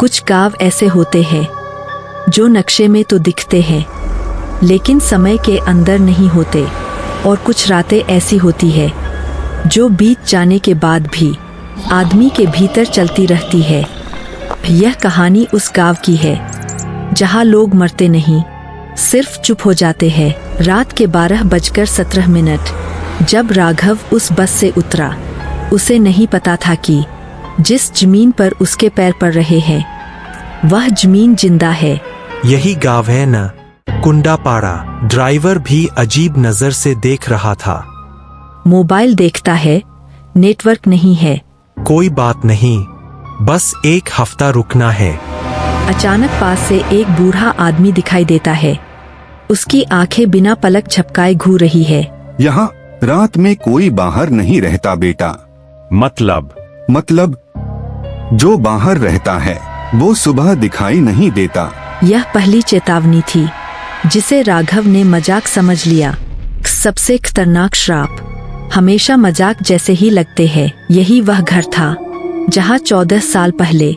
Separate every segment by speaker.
Speaker 1: कुछ गाँव ऐसे होते हैं जो नक्शे में तो दिखते हैं लेकिन समय के अंदर नहीं होते, और कुछ रातें ऐसी होती है जो बीत जाने के बाद भी आदमी के भीतर चलती रहती है। यह कहानी उस गाँव की है जहाँ लोग मरते नहीं, सिर्फ चुप हो जाते हैं। रात के 12:17 जब राघव उस बस से उतरा, उसे नहीं पता था कि जिस जमीन पर उसके पैर पड़ रहे हैं वह जमीन जिंदा है।
Speaker 2: यही गाँव है न? कुंडापाड़ा। ड्राइवर भी अजीब नजर से देख रहा था।
Speaker 1: मोबाइल देखता है, नेटवर्क नहीं है।
Speaker 2: कोई बात नहीं, बस एक हफ्ता रुकना है।
Speaker 1: अचानक पास से एक बूढ़ा आदमी दिखाई देता है। उसकी आंखें बिना पलक झपकाए घूर रही है।
Speaker 3: यहाँ रात में कोई बाहर नहीं रहता बेटा।
Speaker 2: मतलब
Speaker 3: जो बाहर रहता है वो सुबह दिखाई नहीं देता।
Speaker 1: यह पहली चेतावनी थी जिसे राघव ने मजाक समझ लिया। सबसे खतरनाक श्राप हमेशा मजाक जैसे ही लगते हैं। यही वह घर था जहाँ 14 साल पहले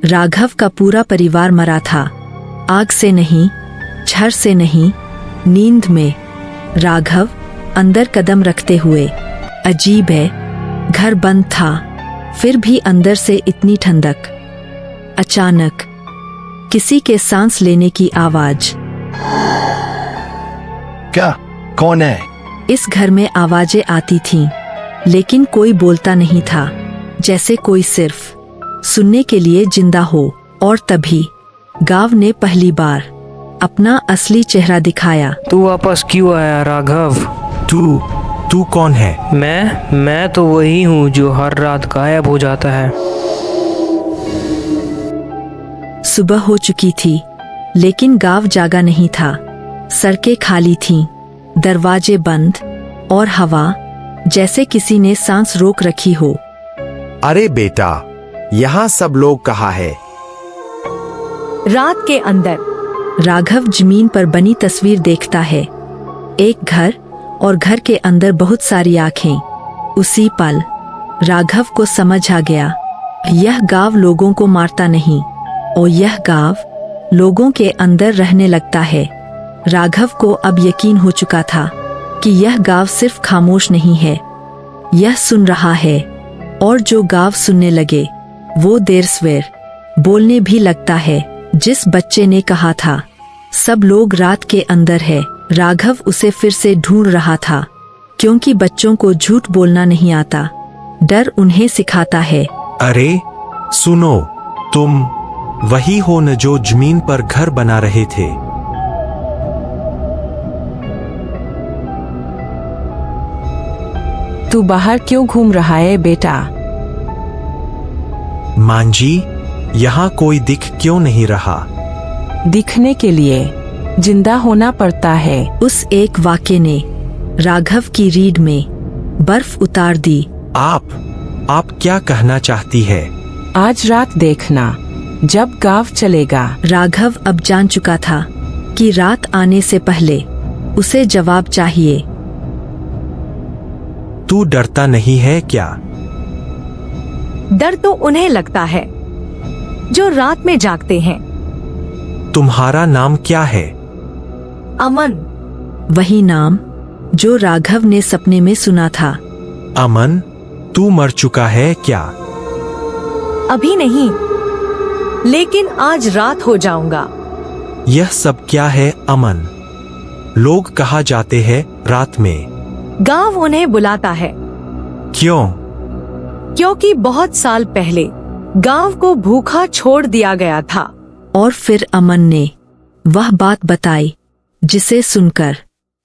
Speaker 1: राघव का पूरा परिवार मरा था। आग से नहीं, झड़ से नहीं, नींद में। राघव अंदर कदम रखते हुए, अजीब है, घर बंद था फिर भी अंदर से इतनी ठंडक। अचानक किसी के सांस लेने की आवाज।
Speaker 4: क्या? कौन है?
Speaker 1: इस घर में आवाजें आती थीं, लेकिन कोई बोलता नहीं था, जैसे कोई सिर्फ सुनने के लिए जिंदा हो। और तभी गांव ने पहली बार अपना असली चेहरा दिखाया।
Speaker 5: तू वापस क्यों आया राघव?
Speaker 2: तू कौन है?
Speaker 5: मैं तो वही हूँ जो हर रात गायब हो जाता है।
Speaker 1: सुबह हो चुकी थी लेकिन गांव जागा नहीं था। सड़कें खाली थीं, दरवाजे बंद और हवा जैसे किसी ने सांस रोक रखी हो।
Speaker 6: अरे बेटा, यहाँ सब लोग कहाँ है?
Speaker 7: रात के अंदर
Speaker 1: राघव जमीन पर बनी तस्वीर देखता है। एक घर और घर के अंदर बहुत सारी आंखें। उसी पल राघव को समझ आ गया, यह गांव लोगों को मारता नहीं और यह गांव लोगों के अंदर रहने लगता है। राघव को अब यकीन हो चुका था कि यह गांव सिर्फ खामोश नहीं है, यह सुन रहा है। और जो गांव सुनने लगे वो देर सवेर बोलने भी लगता है। जिस बच्चे ने कहा था सब लोग रात के अंदर है, राघव उसे फिर से ढूंढ रहा था, क्योंकि बच्चों को झूठ बोलना नहीं आता, डर उन्हें सिखाता है।
Speaker 2: अरे सुनो, तुम वही हो न जो जमीन पर घर बना रहे थे?
Speaker 7: तू बाहर क्यों घूम रहा है बेटा?
Speaker 2: मांझी, यहाँ कोई दिख क्यों नहीं रहा?
Speaker 7: दिखने के लिए जिंदा होना पड़ता है।
Speaker 1: उस एक वाक्य ने राघव की रीढ़ में बर्फ उतार दी।
Speaker 2: आप क्या कहना चाहती है?
Speaker 7: आज रात देखना, जब गांव चलेगा।
Speaker 1: राघव अब जान चुका था कि रात आने से पहले उसे जवाब चाहिए।
Speaker 2: तू डरता नहीं है क्या?
Speaker 8: डर तो उन्हें लगता है जो रात में जागते हैं।
Speaker 2: तुम्हारा नाम क्या है?
Speaker 8: अमन।
Speaker 1: वही नाम जो राघव ने सपने में सुना था।
Speaker 2: अमन, तू मर चुका है क्या?
Speaker 8: अभी नहीं, लेकिन आज रात हो जाऊंगा।
Speaker 2: यह सब क्या है अमन? लोग कहाँ जाते हैं रात में?
Speaker 8: गांव उन्हें बुलाता है।
Speaker 2: क्यों?
Speaker 8: क्योंकि बहुत साल पहले गांव को भूखा छोड़ दिया गया था।
Speaker 1: और फिर अमन ने वह बात बताई जिसे सुनकर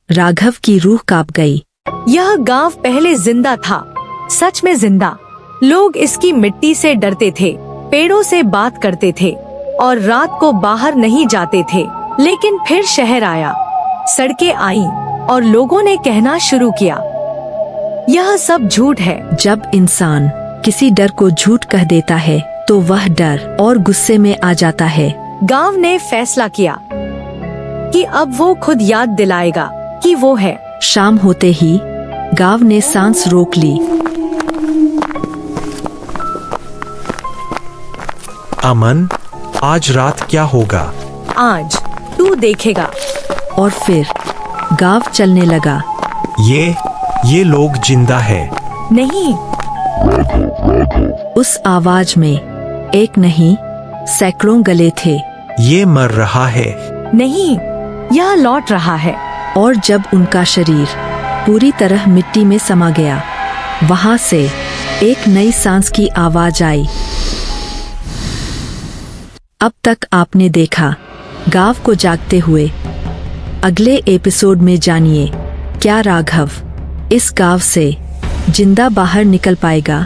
Speaker 1: राघव की रूह कांप गई।
Speaker 8: यह गांव पहले जिंदा था, सच में जिंदा। लोग इसकी मिट्टी से डरते थे, पेड़ों से बात करते थे और रात को बाहर नहीं जाते थे। लेकिन फिर शहर आया, सड़कें आईं और लोगों ने कहना शुरू किया, यह सब झूठ है।
Speaker 1: जब इंसान किसी डर को झूठ कह देता है तो वह डर और गुस्से में आ जाता है।
Speaker 8: गांव ने फैसला किया कि अब वो खुद याद दिलाएगा कि वो है।
Speaker 1: शाम होते ही गांव ने सांस रोक ली।
Speaker 2: अमन, आज रात क्या होगा?
Speaker 8: आज तू देखेगा।
Speaker 1: और फिर गाँव चलने लगा।
Speaker 2: ये लोग जिंदा है।
Speaker 8: नहीं,
Speaker 1: उस आवाज में एक नहीं सैकड़ों गले थे।
Speaker 2: ये मर रहा है।
Speaker 8: नहीं, यह लौट रहा है।
Speaker 1: और जब उनका शरीर पूरी तरह मिट्टी में समा गया, वहां से एक नई सांस की आवाज आई। अब तक आपने देखा गाँव को जागते हुए। अगले एपिसोड में जानिए क्या राघव इस गाँव से जिंदा बाहर निकल पाएगा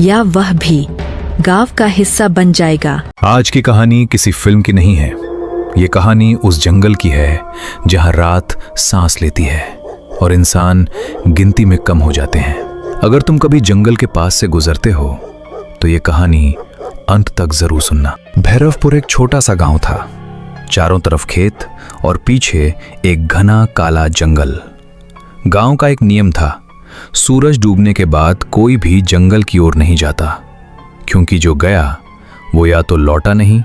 Speaker 1: या वह भी गाँव का हिस्सा बन जाएगा।
Speaker 9: आज की कहानी किसी फिल्म की नहीं है। ये कहानी उस जंगल की है जहां रात सांस लेती है और इंसान गिनती में कम हो जाते हैं। अगर तुम कभी जंगल के पास से गुजरते हो तो ये कहानी अंत तक जरूर सुनना। भैरवपुर एक छोटा सा गांव था। चारों तरफ खेत और पीछे एक घना काला जंगल। गांव का एक नियम था, सूरज डूबने के बाद कोई भी जंगल की ओर नहीं जाता, क्योंकि जो गया वो या तो लौटा नहीं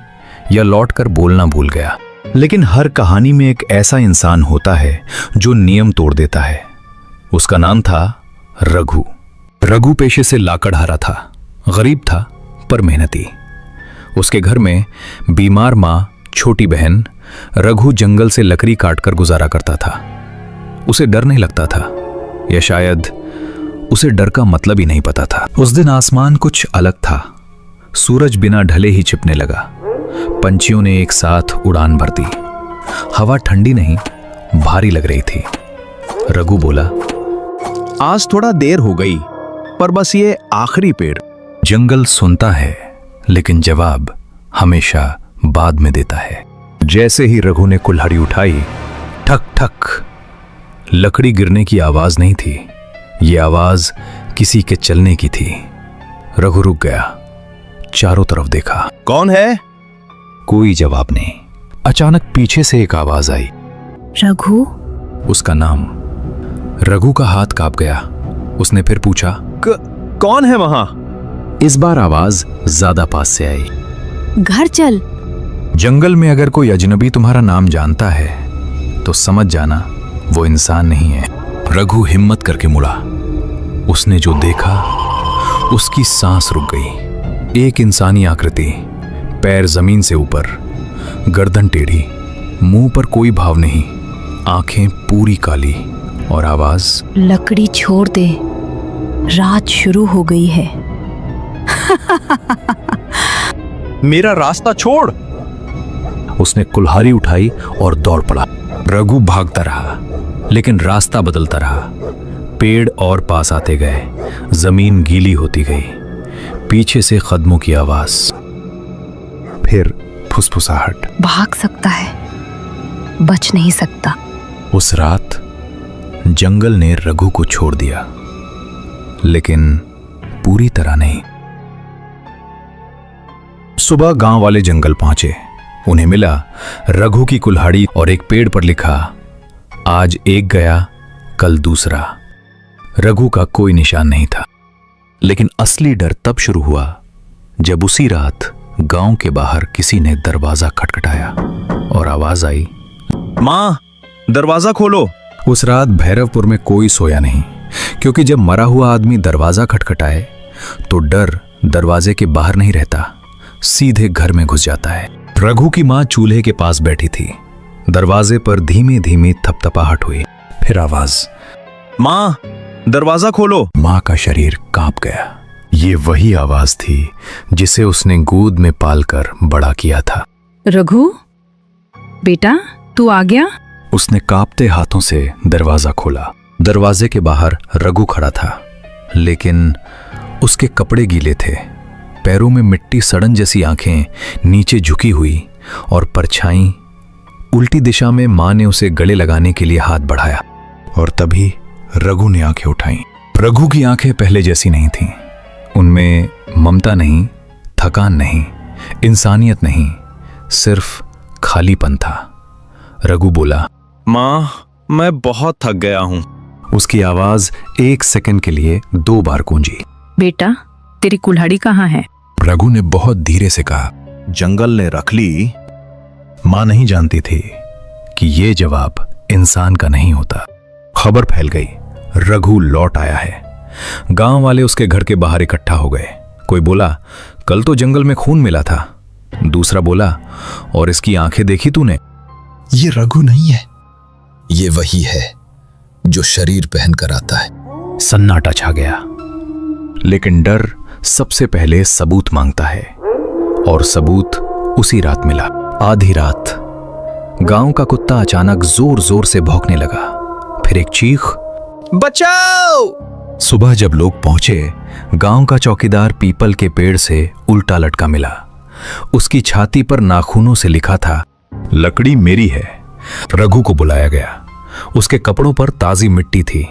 Speaker 9: या लौटकर बोलना भूल गया।
Speaker 10: लेकिन हर कहानी में एक ऐसा इंसान होता है जो नियम तोड़ देता है। उसका नाम था रघु। रघु पेशे से लाकड़हारा था, गरीब था पर मेहनती। उसके घर में बीमार माँ, छोटी बहन। रघु जंगल से लकड़ी काटकर गुजारा करता था। उसे डर नहीं लगता था, या शायद उसे डर का मतलब ही नहीं पता था। उस दिन आसमान कुछ अलग था। सूरज बिना ढले ही छिपने लगा। पंछियों ने एक साथ उड़ान भर दी। हवा ठंडी नहीं, भारी लग रही थी। रघु बोला, आज थोड़ा देर हो गई, पर बस ये आखिरी पेड़।
Speaker 9: जंगल सुनता है लेकिन जवाब हमेशा बाद में देता है। जैसे ही रघु ने कुल्हाड़ी उठाई, ठक ठक, लकड़ी गिरने की आवाज नहीं थी, ये आवाज किसी के चलने की थी। रघु रुक गया, चारों तरफ देखा।
Speaker 10: कौन है?
Speaker 9: कोई जवाब नहीं। अचानक पीछे से एक आवाज आई,
Speaker 11: रघु।
Speaker 9: उसका नाम। रघु का हाथ कांप गया। उसने फिर पूछा,
Speaker 10: कौन है वहां?
Speaker 9: इस बार आवाज ज्यादा पास से आई,
Speaker 11: घर चल।
Speaker 9: जंगल में अगर कोई अजनबी तुम्हारा नाम जानता है तो समझ जाना वो इंसान नहीं है। रघु हिम्मत करके मुड़ा। उसने जो देखा, उसकी सांस रुक गई। एक इंसानी आकृति, पैर जमीन से ऊपर, गर्दन टेढ़ी, मुंह पर कोई भाव नहीं, आंखें पूरी काली, और आवाज,
Speaker 11: लकड़ी छोड़ दे, रात शुरू हो गई है।
Speaker 10: मेरा रास्ता छोड़।
Speaker 9: उसने कुल्हाड़ी उठाई और दौड़ पड़ा। रघु भागता रहा लेकिन रास्ता बदलता रहा। पेड़ और पास आते गए, जमीन गीली होती गई। पीछे से कदमों की आवाज, फिर फुसफुसाहट।
Speaker 11: भाग सकता है, बच नहीं सकता।
Speaker 9: उस रात जंगल ने रघु को छोड़ दिया, लेकिन पूरी तरह नहीं। सुबह गांव वाले जंगल पहुंचे। उन्हें मिला रघु की कुल्हाड़ी और एक पेड़ पर लिखा, आज एक गया कल दूसरा। रघु का कोई निशान नहीं था। लेकिन असली डर तब शुरू हुआ जब उसी रात गांव के बाहर किसी ने दरवाजा खटखटाया और आवाज आई,
Speaker 10: मां, दरवाजा खोलो।
Speaker 9: उस रात भैरवपुर में कोई सोया नहीं, क्योंकि जब मरा हुआ आदमी दरवाजा खटखटाए तो डर दरवाजे के बाहर नहीं रहता, सीधे घर में घुस जाता है। रघु की मां चूल्हे के पास बैठी थी। दरवाजे पर धीमे धीमे थपथपाहट हुई, फिर आवाज,
Speaker 10: मां, दरवाजा खोलो।
Speaker 9: मां का शरीर कांप गया। ये वही आवाज थी जिसे उसने गोद में पालकर बड़ा किया था।
Speaker 11: रघु, बेटा, तू आ गया?
Speaker 9: उसने कांपते हाथों से दरवाजा खोला। दरवाजे के बाहर रघु खड़ा था, लेकिन उसके कपड़े गीले थे। पैरों में मिट्टी सड़न जैसी, आंखें नीचे झुकी हुई और परछाई उल्टी दिशा में। मां ने उसे गले लगाने के लिए हाथ बढ़ाया और तभी रघु ने आंखें उठाई। रघु की आंखें पहले जैसी नहीं थीं। उनमें ममता नहीं, थकान नहीं, इंसानियत नहीं, सिर्फ खालीपन था। रघु बोला,
Speaker 10: मां, मैं बहुत थक गया हूं।
Speaker 9: उसकी आवाज एक सेकंड के लिए 2 बार गूंजी।
Speaker 11: बेटा, तेरी कुल्हाड़ी कहाँ है?
Speaker 9: रघु ने बहुत धीरे से कहा,
Speaker 10: जंगल ने रख ली? मां नहीं जानती थी कि ये जवाब इंसान का नहीं होता। खबर फैल गई, रघु लौट आया है। गांव वाले उसके घर के बाहर इकट्ठा हो गए। कोई बोला, कल तो जंगल में खून मिला था। दूसरा बोला, और इसकी आंखें देखी तूने?
Speaker 12: ये रघु नहीं है, ये वही है जो शरीर पहन कर आता है।
Speaker 10: सन्नाटा छा गया। लेकिन डर सबसे पहले सबूत मांगता है, और सबूत उसी रात मिला। आधी रात गांव का कुत्ता अचानक जोर जोर से भौंकने लगा। फिर एक चीख,
Speaker 12: बचाओ!
Speaker 10: सुबह जब लोग पहुंचे, गांव का चौकीदार पीपल के पेड़ से उल्टा लटका मिला। उसकी छाती पर नाखूनों से लिखा था, लकड़ी मेरी है। रघु को बुलाया गया। उसके कपड़ों पर ताजी मिट्टी थी।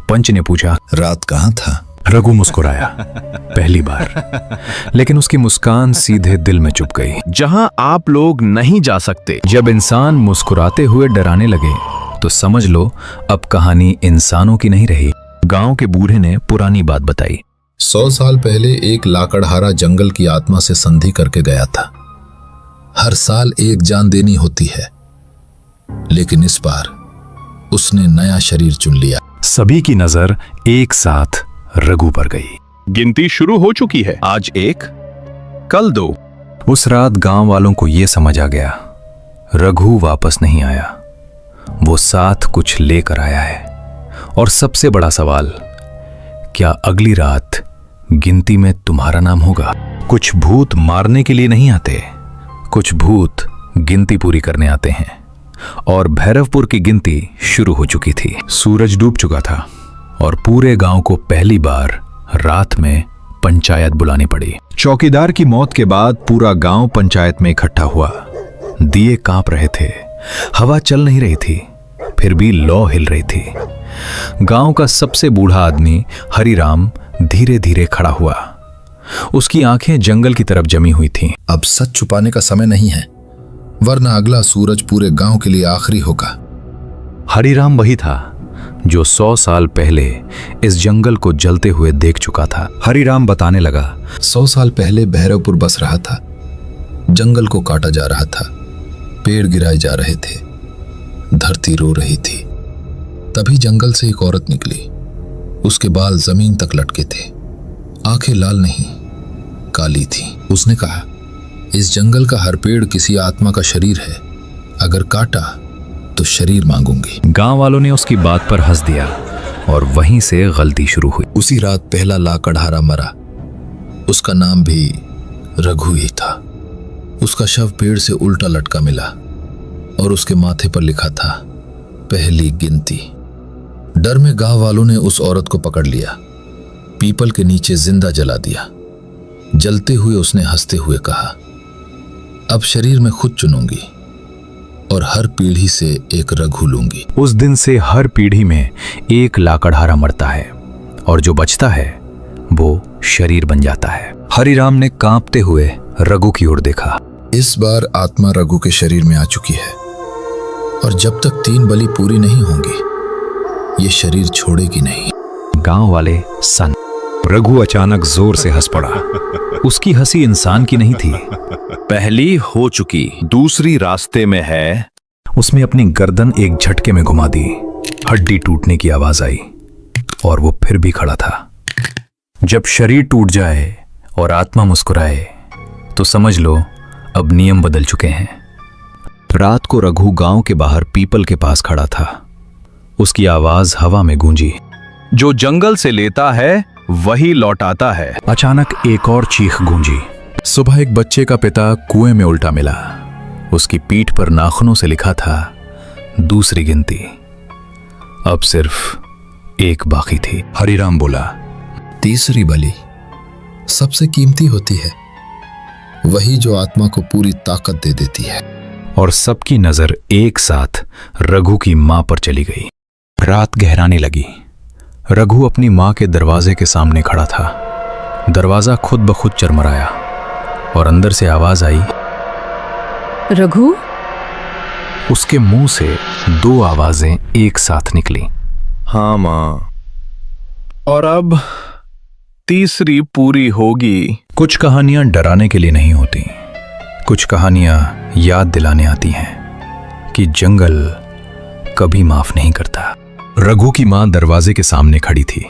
Speaker 10: पंच ने पूछा,
Speaker 12: रात कहां था?
Speaker 10: रघु मुस्कुराया, पहली बार। लेकिन उसकी मुस्कान सीधे दिल में चुभ गई।
Speaker 4: जहां आप लोग नहीं जा सकते।
Speaker 10: जब इंसान मुस्कुराते हुए डराने लगे तो समझ लो अब कहानी इंसानों की नहीं रही। गांव के बूढ़े ने पुरानी बात बताई।
Speaker 12: 100 साल पहले एक लाकड़हारा जंगल की आत्मा से संधि करके गया था। हर साल एक जान देनी होती है, लेकिन इस बार उसने नया शरीर चुन लिया।
Speaker 10: सभी की नजर एक साथ रघु पर गई।
Speaker 4: गिनती शुरू हो चुकी है। आज 1, कल 2।
Speaker 10: उस रात गांव वालों को यह समझ आ गया, रघु वापस नहीं आया। वो साथ कुछ लेकर आया है। और सबसे बड़ा सवाल, क्या अगली रात गिनती में तुम्हारा नाम होगा? कुछ भूत मारने के लिए नहीं आते, कुछ भूत गिनती पूरी करने आते हैं। और भैरवपुर की गिनती शुरू हो चुकी थी। सूरज डूब चुका था और पूरे गांव को पहली बार रात में पंचायत बुलानी पड़ी। चौकीदार की मौत के बाद पूरा गांव पंचायत में इकट्ठा हुआ। दिए कांप रहे थे, हवा चल नहीं रही थी, फिर भी लौ हिल रही थी। गांव का सबसे बूढ़ा आदमी हरिराम धीरे धीरे खड़ा हुआ। उसकी आंखें जंगल की तरफ जमी हुई थीं।
Speaker 12: अब सच छुपाने का समय नहीं है, वरना अगला सूरज पूरे गांव के लिए आखिरी होगा।
Speaker 10: हरिराम वही था जो 100 साल पहले इस जंगल को जलते हुए देख चुका था। हरिराम बताने लगा,
Speaker 12: 100 साल पहले भैरवपुर बस रहा था। जंगल को काटा जा रहा था, पेड़ गिराए जा रहे थे, धरती रो रही थी। तभी जंगल से एक औरत निकली। उसके बाल जमीन तक लटके थे, आंखें लाल नहीं काली थी। उसने कहा, इस जंगल का हर पेड़ किसी आत्मा का शरीर है, अगर काटा तो शरीर मांगूंगी।
Speaker 10: गांव वालों ने उसकी बात पर हंस दिया और वहीं से गलती शुरू हुई।
Speaker 12: उसी रात पहला लाकड़हारा मरा। उसका नाम भी रघु ही था। उसका शव पेड़ से उल्टा लटका मिला और उसके माथे पर लिखा था, पहली गिनती। डर में गांव वालों ने उस औरत को पकड़ लिया, पीपल के नीचे जिंदा जला दिया। जलते हुए उसने हंसते हुए कहा, अब शरीर में खुद चुनूंगी और हर पीढ़ी से एक रघु लूंगी।
Speaker 10: उस दिन से हर पीढ़ी में एक लाकड़हारा मरता है और जो बचता है वो शरीर बन जाता है। हरिराम ने कांपते हुए रघु की ओर देखा।
Speaker 12: इस बार आत्मा रघु के शरीर में आ चुकी है और जब तक 3 बलि पूरी नहीं होंगी ये शरीर छोड़ेगी नहीं।
Speaker 10: गांव वाले सन। रघु अचानक जोर से हंस पड़ा। उसकी हंसी इंसान की नहीं थी।
Speaker 4: पहली हो चुकी, दूसरी रास्ते में है।
Speaker 10: उसने अपनी गर्दन एक झटके में घुमा दी। हड्डी टूटने की आवाज आई और वो फिर भी खड़ा था। जब शरीर टूट जाए और आत्मा मुस्कुराए तो समझ लो अब नियम बदल चुके हैं। रात को रघु गांव के बाहर पीपल के पास खड़ा था। उसकी आवाज हवा में गूंजी,
Speaker 4: जो जंगल से लेता है वही लौटाता है।
Speaker 10: अचानक एक और चीख गूंजी। सुबह एक बच्चे का पिता कुएं में उल्टा मिला। उसकी पीठ पर नाखूनों से लिखा था, दूसरी गिनती। अब सिर्फ एक बाकी थी। हरिराम बोला,
Speaker 12: तीसरी बलि सबसे कीमती होती है, वही जो आत्मा को पूरी ताकत दे देती है।
Speaker 10: और सबकी नजर एक साथ रघु की मां पर चली गई। रात गहराने लगी। रघु अपनी मां के दरवाजे के सामने खड़ा था। दरवाजा खुद ब खुद चरमराया और अंदर से आवाज आई,
Speaker 11: रघु।
Speaker 10: उसके मुंह से 2 आवाजें एक साथ निकली।
Speaker 4: हाँ मां, और अब तीसरी पूरी होगी।
Speaker 10: कुछ कहानियां डराने के लिए नहीं होती, कुछ कहानियां याद दिलाने आती हैं कि जंगल कभी माफ नहीं करता। रघु की मां दरवाजे के सामने खड़ी थी।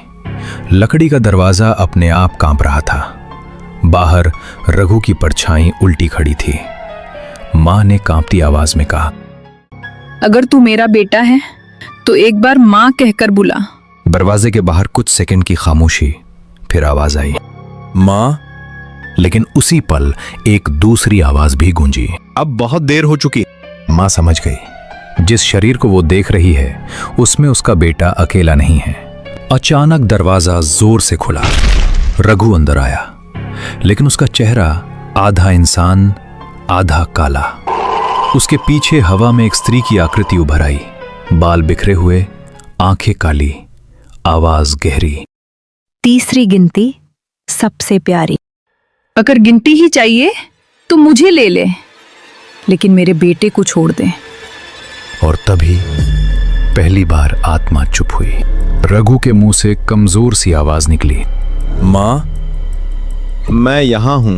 Speaker 10: लकड़ी का दरवाजा अपने आप कांप रहा था। बाहर रघु की परछाई उल्टी खड़ी थी। मां ने कांपती आवाज में कहा,
Speaker 11: अगर तू मेरा बेटा है तो एक बार माँ कहकर बुला।
Speaker 10: दरवाजे के बाहर कुछ सेकंड की खामोशी, फिर आवाज आई, मां। लेकिन उसी पल एक दूसरी आवाज भी गूंजी, अब बहुत देर हो चुकी। मां समझ गई जिस शरीर को वो देख रही है उसमें उसका बेटा अकेला नहीं है। अचानक दरवाजा जोर से खुला। रघु अंदर आया, लेकिन उसका चेहरा आधा इंसान आधा काला। उसके पीछे हवा में एक स्त्री की आकृति उभर आई, बाल बिखरे हुए, आंखें काली, आवाज गहरी।
Speaker 11: तीसरी गिनती सबसे प्यारी। अगर गिनती ही चाहिए तो मुझे ले ले, लेकिन मेरे बेटे को छोड़ दे।
Speaker 10: और तभी पहली बार आत्मा चुप हुई। रघु के मुंह से कमजोर सी आवाज निकली, मां, मैं यहां हूं।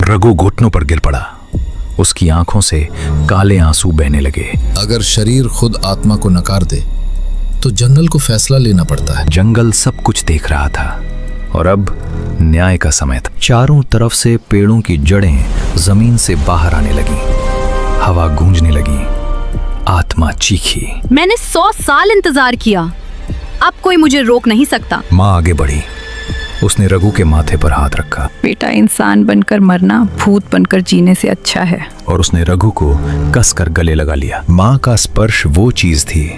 Speaker 10: रघु घुटनों पर गिर पड़ा। उसकी आंखों से काले आंसू बहने लगे।
Speaker 12: अगर शरीर खुद आत्मा को नकार दे तो जंगल को फैसला लेना पड़ता है।
Speaker 10: जंगल सब कुछ देख रहा था और अब न्याय का समय था। चारों तरफ से पेड़ों की जड़ें जमीन से बाहर आने लगी। हवा गूंजने लगी। आत्मा चीखी,
Speaker 11: मैंने 100 साल इंतजार किया, अब कोई मुझे रोक नहीं सकता।
Speaker 10: मां आगे बढ़ी। उसने रघु के माथे पर हाथ रखा।
Speaker 11: बेटा, इंसान बनकर मरना भूत बनकर जीने से अच्छा है।
Speaker 10: और उसने रघु को कसकर गले लगा लिया। मां का स्पर्श वो चीज थी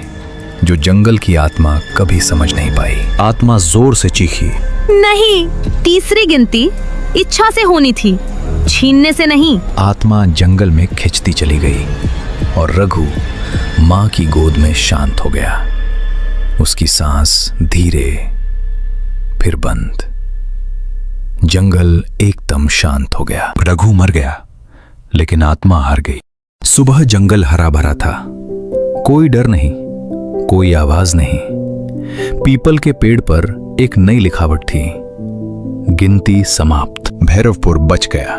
Speaker 10: जो जंगल की आत्मा कभी समझ नहीं पाई। आत्मा जोर से चीखी,
Speaker 11: नहीं, तीसरी गिनती इच्छा से होनी थी, छीनने से नहीं।
Speaker 10: आत्मा जंगल में खिंचती चली गई और रघु मां की गोद में शांत हो गया। उसकी सांस धीरे, फिर बंद। जंगल एकदम शांत हो गया। रघु मर गया, लेकिन आत्मा हार गई। सुबह जंगल हरा भरा था। कोई डर नहीं, कोई आवाज नहीं। पीपल के पेड़ पर एक नई लिखावट थी, गिनती समाप्त। भैरवपुर बच गया,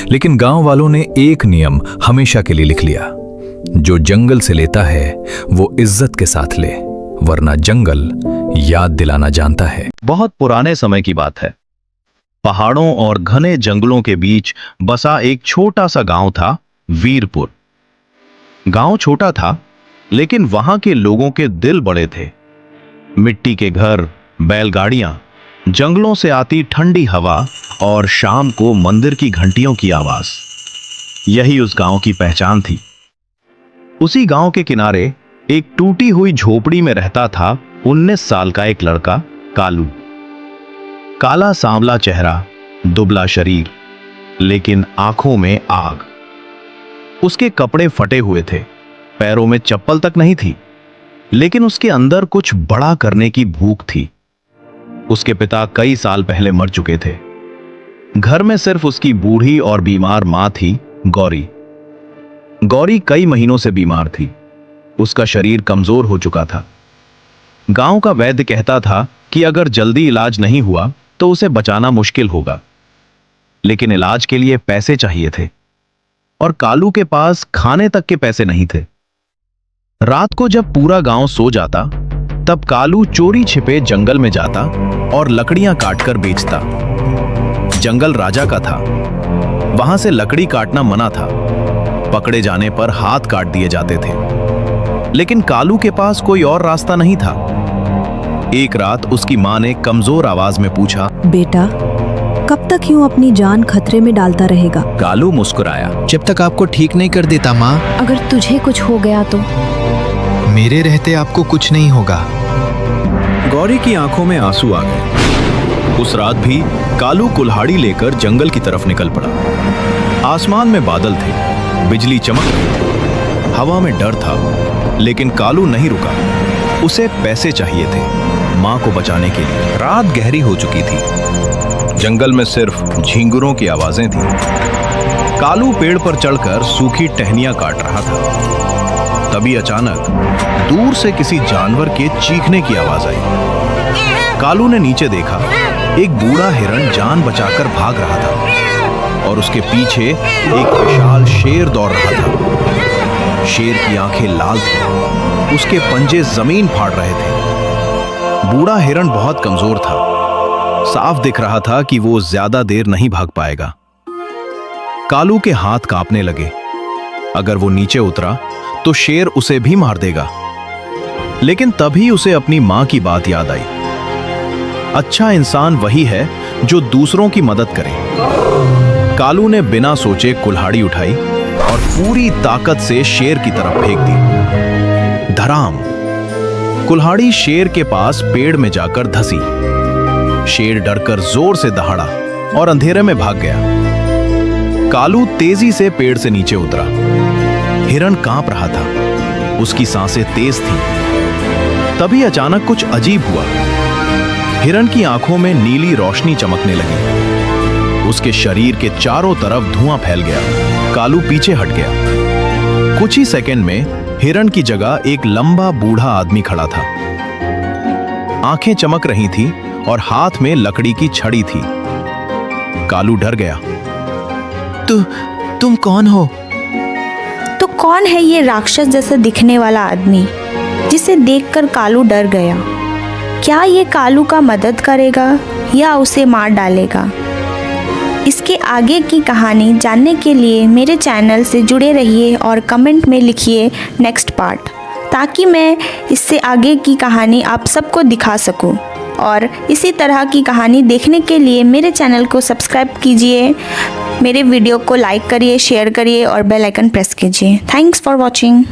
Speaker 10: लेकिन गांव वालों ने एक नियम हमेशा के लिए लिख लिया, जो जंगल से लेता है वो इज्जत के साथ ले, वरना जंगल याद दिलाना जानता है।
Speaker 4: बहुत पुराने समय की बात है। पहाड़ों और घने जंगलों के बीच बसा एक छोटा सा गांव था, वीरपुर। गांव छोटा था, लेकिन वहां के लोगों के दिल बड़े थे। मिट्टी के घर, बैलगाड़ियां, जंगलों से आती ठंडी हवा और शाम को मंदिर की घंटियों की आवाज, यही उस गांव की पहचान थी। उसी गांव के किनारे एक टूटी हुई झोपड़ी में रहता था 19 साल का एक लड़का, कालू। काला सांवला चेहरा, दुबला शरीर, लेकिन आंखों में आग। उसके कपड़े फटे हुए थे, पैरों में चप्पल तक नहीं थी, लेकिन उसके अंदर कुछ बड़ा करने की भूख थी। उसके पिता कई साल पहले मर चुके थे। घर में सिर्फ उसकी बूढ़ी और बीमार मां थी, गौरी। गौरी कई महीनों से बीमार थी। उसका शरीर कमजोर हो चुका था। गांव का वैद्य कहता था कि अगर जल्दी इलाज नहीं हुआ तो उसे बचाना मुश्किल होगा, लेकिन इलाज के लिए पैसे चाहिए थे और कालू के पास खाने तक के पैसे नहीं थे। रात को जब पूरा गांव सो जाता, तब कालू चोरी छिपे जंगल में जाता और लकड़ियां काटकर बेचता। जंगल राजा का था, वहां से लकड़ी काटना मना था। पकड़े जाने पर हाथ काट दिए जाते थे, लेकिन कालू के पास कोई और रास्ता नहीं था। एक रात उसकी मां ने कमजोर आवाज में पूछा,
Speaker 11: बेटा, कब तक यूं अपनी जान खतरे में डालता रहेगा?
Speaker 10: कालू मुस्कुराया,
Speaker 13: जब तक आपको ठीक नहीं कर देता माँ।
Speaker 11: अगर तुझे कुछ हो गया तो?
Speaker 13: मेरे रहते आपको कुछ नहीं होगा।
Speaker 10: गौरी की आंखों में आंसू आ गए। उस रात भी कालू कुल्हाड़ी लेकर जंगल की तरफ निकल पड़ा। आसमान में बादल थे, बिजली चमक रही थी, हवा में डर था, लेकिन कालू नहीं रुका। उसे पैसे चाहिए थे, मां को बचाने के लिए। रात गहरी हो चुकी थी। जंगल में सिर्फ झींगुरों की आवाजें थी। कालू पेड़ पर चढ़कर सूखी टहनियां काट रहा था। तभी अचानक दूर से किसी जानवर के चीखने की आवाज आई। कालू ने नीचे देखा, एक बूढ़ा हिरण जान बचाकर भाग रहा था।
Speaker 4: और उसके पीछे एक विशाल शेर दौड़ रहा था। शेर की आंखें लाल थी, उसके पंजे जमीन फाड़ रहे थे। बूढ़ा हिरण बहुत कमजोर था, साफ दिख रहा था कि वो ज्यादा देर नहीं भाग पाएगा। कालू के हाथ कांपने लगे। अगर वो नीचे उतरा तो शेर उसे भी मार देगा। लेकिन तभी उसे अपनी मां की बात याद आई। अच्छा इंसान वही है जो दूसरों की मदद करे। कालू ने बिना सोचे कुल्हाड़ी उठाई और पूरी ताकत से शेर की तरफ फेंक दी। धड़ाम! कुल्हाड़ी शेर के पास पेड़ में जाकर धंसी। शेर डरकर जोर से दहाड़ा और अंधेरे में भाग गया। कालू तेजी से पेड़ से नीचे उतरा। हिरण कांप रहा था, उसकी सांसें तेज थीं। तभी अचानक कुछ अजीब हुआ। हिरण की आंखों में नीली रोशनी चमकने लगी। उसके शरीर के चारों तरफ धुआं फैल गया। कालू पीछे हट गया। कुछ ही सेकंड में हिरण की जगह एक लंबा बूढ़ा आदमी खड़ा था। आंखें चमक रही थीं और हाथ में लकड़ी की छड़ी थी। कालू डर गया।
Speaker 14: तुम कौन हो?
Speaker 15: तो कौन है ये राक्षस जैसा दिखने वाला आदमी जिसे देखकर कालू डर गया? क्या ये कालू का मदद करेगा या उसे मार डालेगा? इसके आगे की कहानी जानने के लिए मेरे चैनल से जुड़े रहिए और कमेंट में लिखिए नेक्स्ट पार्ट, ताकि मैं इससे आगे की कहानी आप सबको दिखा सकूं। और इसी तरह की कहानी देखने के लिए मेरे चैनल को सब्सक्राइब कीजिए, मेरे वीडियो को लाइक करिए, शेयर करिए और बेल आइकन प्रेस कीजिए। Thanks for watching.